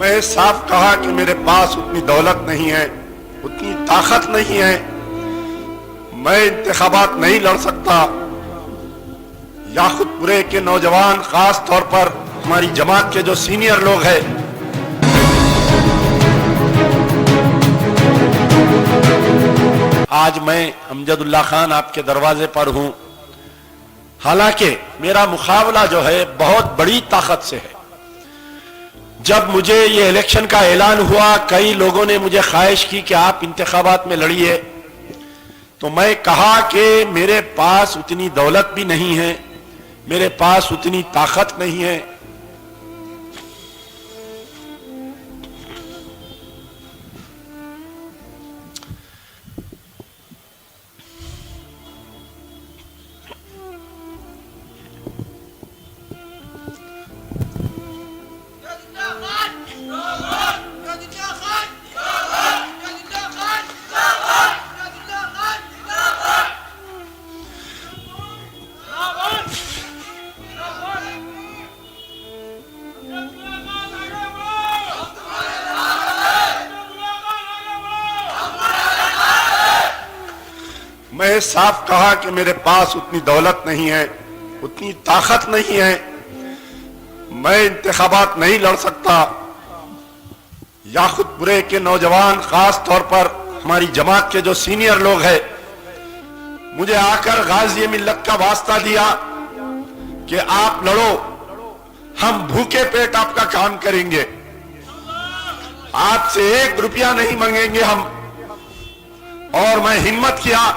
میں صاف کہا کہ میرے پاس اتنی دولت نہیں ہے، اتنی طاقت نہیں ہے، میں انتخابات نہیں لڑ سکتا۔ یاقوت پورے کے نوجوان، خاص طور پر ہماری جماعت کے جو سینئر لوگ ہیں، آج میں امجد اللہ خان آپ کے دروازے پر ہوں۔ حالانکہ میرا مقابلہ جو ہے بہت بڑی طاقت سے ہے۔ جب مجھے یہ الیکشن کا اعلان ہوا، کئی لوگوں نے مجھے خواہش کی کہ آپ انتخابات میں لڑیے، تو میں کہا کہ میرے پاس اتنی دولت بھی نہیں ہے، میرے پاس اتنی طاقت نہیں ہے۔ میں صاف کہا کہ میرے پاس اتنی دولت نہیں ہے، اتنی طاقت نہیں ہے، میں انتخابات نہیں لڑ سکتا۔ یاقوت پورے کے نوجوان، خاص طور پر ہماری جماعت کے جو سینئر لوگ ہیں، مجھے آ کر غازی ملت کا واسطہ دیا کہ آپ لڑو، ہم بھوکے پیٹ آپ کا کام کریں گے، آپ سے 1 روپیہ نہیں مانگیں گے ہم۔ اور میں ہمت کیا،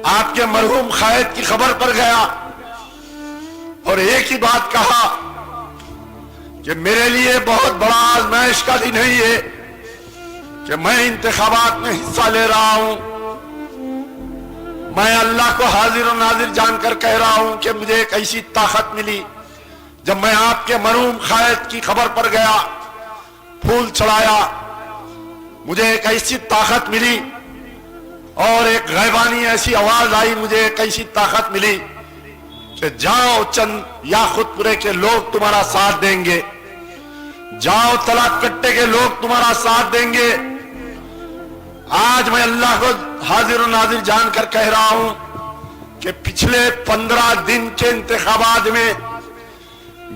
آپ کے مرحوم قائد کی خبر پر گیا اور ایک ہی بات کہا کہ میرے لیے بہت بڑا آزمائش کا دن ہے یہ کہ میں انتخابات میں حصہ لے رہا ہوں۔ میں اللہ کو حاضر و ناظر جان کر کہہ رہا ہوں کہ مجھے ایک ایسی طاقت ملی جب میں آپ کے مرحوم قائد کی خبر پر گیا، پھول چڑھایا، مجھے ایک ایسی طاقت ملی اور ایک غیبانی ایسی آواز آئی، مجھے ایک ایسی طاقت ملی کہ جاؤ، چند یاقوت پورے کے لوگ تمہارا ساتھ دیں گے، جاؤ طلعت کٹے کے لوگ تمہارا ساتھ دیں گے۔ آج میں اللہ کو حاضر و ناظر جان کر کہہ رہا ہوں کہ پچھلے 15 دن کے انتخابات میں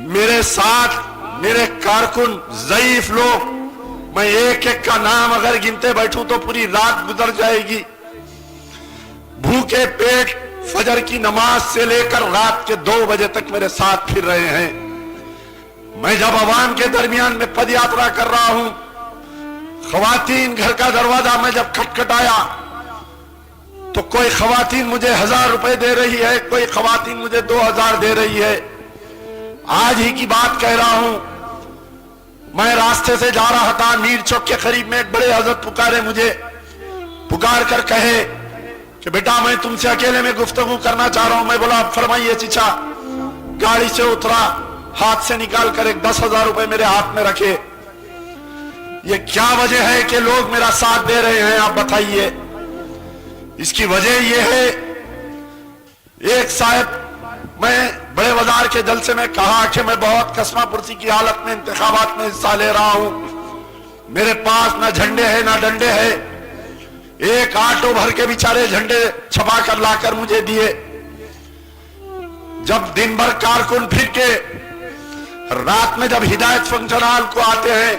میرے ساتھ میرے کارکن ضعیف لوگ، میں ایک ایک کا نام اگر گنتے بیٹھوں تو پوری رات گزر جائے گی، بھوکے پیٹ فجر کی نماز سے لے کر رات کے 2 بجے تک میرے ساتھ پھر رہے ہیں۔ میں جب عوام کے درمیان میں پد یاترا کر رہا ہوں، خواتین گھر کا دروازہ میں جب کھٹکھٹایا تو کوئی خواتین مجھے 1000 روپے دے رہی ہے، کوئی خواتین مجھے 2000 دے رہی ہے۔ آج ہی کی بات کہہ رہا ہوں، میں راستے سے جا رہا تھا، میر چوک کے قریب میں ایک بڑے حضرت پکارے، مجھے پکار کر کہے کہ بیٹا میں تم سے اکیلے میں گفتگو کرنا چاہ رہا ہوں۔ میں بولا فرمائیے چچا۔ گاڑی سے اترا، ہاتھ سے نکال کر ایک 10,000 روپے میرے ہاتھ میں رکھے۔ یہ کیا وجہ ہے کہ لوگ میرا ساتھ دے رہے ہیں، آپ بتائیے؟ اس کی وجہ یہ ہے، ایک صاحب، میں بڑے بازار کے جلسے میں کہا کہ میں بہت کسمہ پرسی کی حالت میں انتخابات میں حصہ لے رہا ہوں، میرے پاس نہ جھنڈے ہیں نہ ڈنڈے ہیں۔ ایک آٹو بھر کے بیچارے جھنڈے چھپا کر لا کر مجھے دیے۔ جب دن بھر کارکن پھر کے رات میں جب ہدایت فنکشن ہال کو آتے ہیں،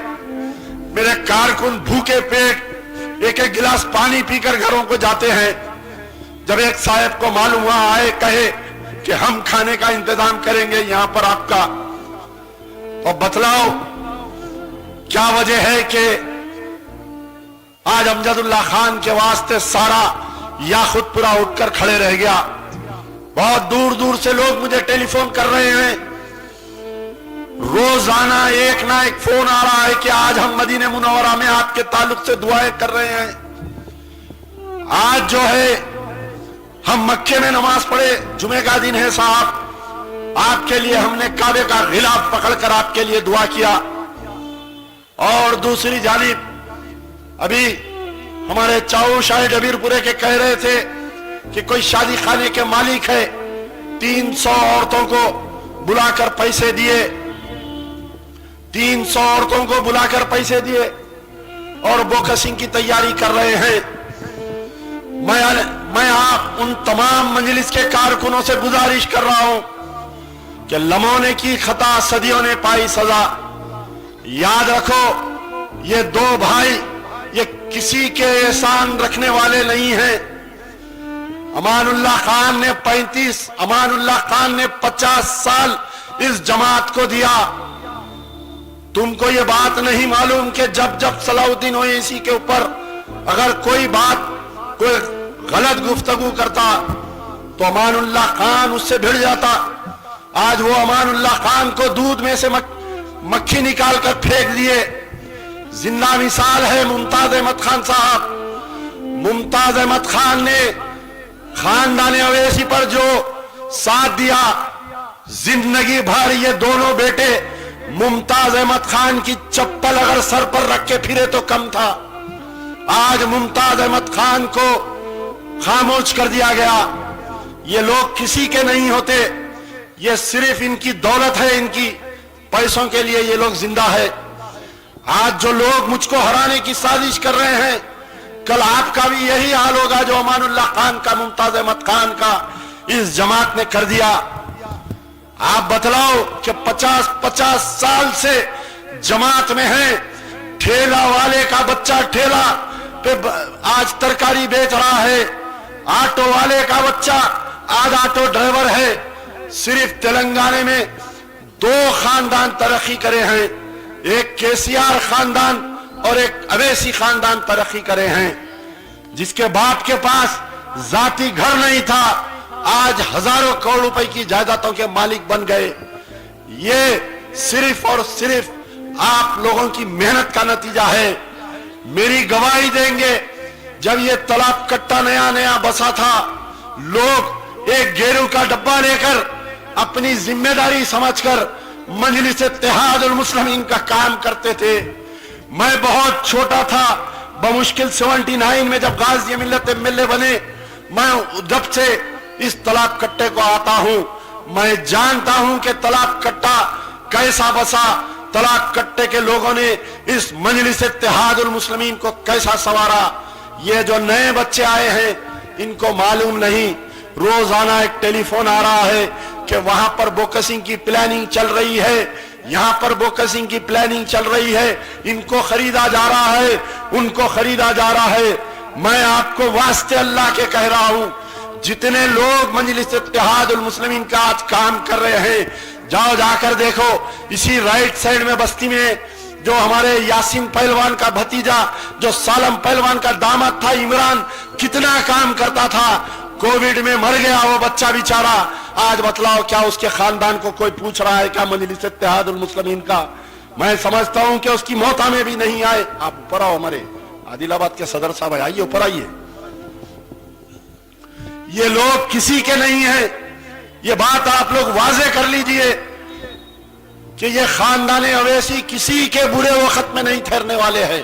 میرے کارکن بھوکے پیٹ ایک ایک گلاس پانی پی کر گھروں کو جاتے ہیں۔ جب ایک صاحب کو معلوم ہوا، آئے کہے کہ ہم کھانے کا انتظام کریں گے یہاں پر آپ کا، اور بتلاؤ کیا وجہ ہے کہ آج امجد اللہ خان کے واسطے سارا یاقوت پورا اٹھ کر کھڑے رہ گیا۔ بہت دور دور سے لوگ مجھے ٹیلی فون کر رہے ہیں، روزانہ ایک نہ ایک فون آ رہا ہے کہ آج ہم مدینہ منورہ میں آپ کے تعلق سے دعائیں کر رہے ہیں، آج جو ہے ہم مکے میں نماز پڑھے، جمعہ کا دن ہے صاحب، آپ کے لیے ہم نے کعبے کا غلاف پکڑ کر آپ کے لیے دعا کیا۔ اور دوسری جانب ابھی ہمارے چاؤ شاہ ڈبیر پورے کے کہہ رہے تھے کہ کوئی شادی خانے کے مالک ہے، 300 عورتوں کو بلا کر پیسے دیے، 300 عورتوں کو بلا کر پیسے دیے اور بوکسنگ کی تیاری کر رہے ہیں. میں آپ ان تمام مجلس کے کارکنوں سے گزارش کر رہا ہوں کہ لمحوں نے کی خطا، صدیوں نے پائی سزا. یاد رکھو یہ دو بھائی یہ کسی کے احسان رکھنے والے نہیں ہیں. امان اللہ خان نے 50 سال اس جماعت کو دیا. تم کو یہ بات نہیں معلوم کہ جب صلاح الدین اویسی کے اوپر اگر کوئی غلط گفتگو کرتا تو امان اللہ خان اس سے بھڑ جاتا. آج وہ امان اللہ خان کو دودھ میں سے مکھی نکال کر پھینک دیے. زندہ مثال ہے ممتاز احمد خان صاحب. ممتاز احمد خان نے خاندان اویسی پر جو ساتھ دیا، زندگی بھر یہ دونوں بیٹے ممتاز احمد خان کی چپل اگر سر پر رکھ کے پھرے تو کم تھا. آج ممتاز احمد خان کو خاموش کر دیا گیا. یہ لوگ کسی کے نہیں ہوتے، یہ صرف ان کی دولت ہے، ان کی پیسوں کے لیے یہ لوگ زندہ ہے. آج جو لوگ مجھ کو ہرانے کی سازش کر رہے ہیں، کل آپ کا بھی یہی حال ہوگا جو امان اللہ خان کا، ممتاز احمد خان کا اس جماعت نے کر دیا. آپ بتلاؤ کہ 50 سال سے جماعت میں ہیں. ٹھیلا والے کا بچہ ٹھیلا پہ آج ترکاری بیچ رہا ہے. آٹو والے کا بچہ آج آٹو ڈرائیور ہے. صرف تلنگانے میں 2 خاندان ترقی کرے ہیں، ایک KCR خاندان اور ایک اویسی خاندان ترقی کرے ہیں. جس کے باپ کے پاس ذاتی گھر نہیں تھا، آج ہزاروں کروڑ روپے کی جائیدادوں کے مالک بن گئے. یہ صرف اور صرف آپ لوگوں کی محنت کا نتیجہ ہے. میری گواہی دیں گے جب یہ تالاب کٹا نیا بسا تھا، لوگ ایک گیرو کا ڈبہ لے کر اپنی ذمہ داری سمجھ کر مجلس اتحاد المسلمین کا کام کرتے تھے. میں بہت چھوٹا تھا، بمشکل 79 میں جب غازی ملت MLA بنے. میں جب سے اس تالاب کٹے کو آتا ہوں، میں جانتا ہوں کہ تالاب کٹا کیسا بسا، تالاب کٹے کے لوگوں نے اس مجلس اتحاد المسلمین کو کیسا سنوارا. یہ جو نئے بچے آئے ہیں ان کو معلوم نہیں. روزانہ ایک ٹیلی فون آ رہا ہے کہ وہاں پر بوکسنگ کی پلاننگ چل رہی ہے، یہاں پر بوکسنگ کی پلاننگ چل رہی ہے، ان کو خریدا جا رہا ہے، ان کو خریدا جا رہا ہے. میں آپ کو واسطے اللہ کے کہہ رہا ہوں، جتنے لوگ مجلس اتحاد المسلمین کا آج کام کر رہے ہیں، جا کر دیکھو. اسی رائٹ سائڈ میں بستی میں جو ہمارے یاسین پہلوان کا بھتیجا، جو سالم پہلوان کا داماد تھا عمران، کتنا کام کرتا تھا. کووڈ میں مر گیا وہ بچہ بیچارہ. آج بتلاؤ کیا اس کے خاندان کو کوئی پوچھ رہا ہے کیا مجلس اتحاد المسلمین کا؟ میں سمجھتا ہوں کہ اس کی موت ہمیں بھی نہیں آئے. آپ اوپر آؤ، ہمارے عادل آباد کے صدر صاحب آئیے، اوپر آئیے. یہ لوگ کسی کے نہیں ہیں. یہ بات آپ لوگ واضح کر لیجئے کہ یہ خاندان اویسی کسی کے برے وقت میں نہیں ٹھہرنے والے ہیں.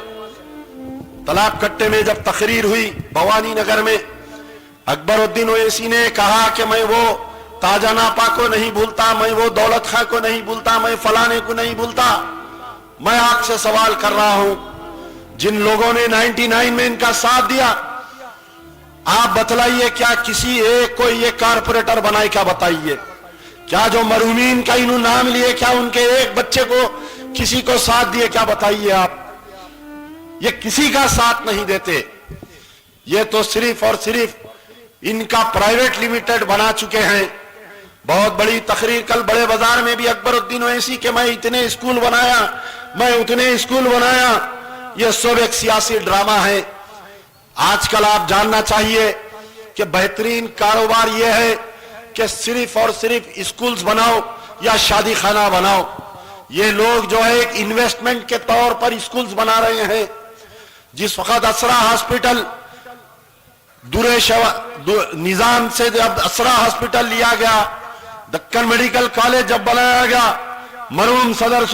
تالاب کٹے میں جب تقریر ہوئی بھوانی نگر میں، اکبر الدین اویسی نے کہا کہ میں وہ تاجہ ناپا کو نہیں بھولتا، میں وہ دولت خان کو نہیں بھولتا، میں فلانے کو نہیں بھولتا. میں آپ سے سوال کر رہا ہوں، جن لوگوں نے 99 میں ان کا ساتھ دیا، آپ بتلائیے کیا کسی ایک کو یہ کارپوریٹر بنائے؟ کیا بتائیے؟ کیا جو مرحومین کا انہوں نام لیے کیا ان کے ایک بچے کو کسی کو ساتھ دیے؟ کیا بتائیے آپ؟ یہ کسی کا ساتھ نہیں دیتے. یہ تو صرف اور صرف ان کا پرائیویٹ لمیٹڈ بنا چکے ہیں. بہت بڑی تقریر کل بڑے بازار میں بھی اکبر الدین اویسی کہ میں اتنے اسکول بنایا، میں اتنے اسکول بنایا. یہ سب ایک سیاسی ڈرامہ ہے. آج کل آپ جاننا چاہیے کہ بہترین کاروبار یہ ہے کہ صرف اور صرف اسکولز بناؤ یا شادی خانہ بناؤ. یہ لوگ جو ہے ایک انویسٹمنٹ کے طور پر اسکولز بنا رہے ہیں. جس وقت اسرا ہاسپٹل نظام سے جب اسرا ہاسپٹل لیا گیا، دکن میڈیکل کالج جب بنایا گیا، مرحوم صدر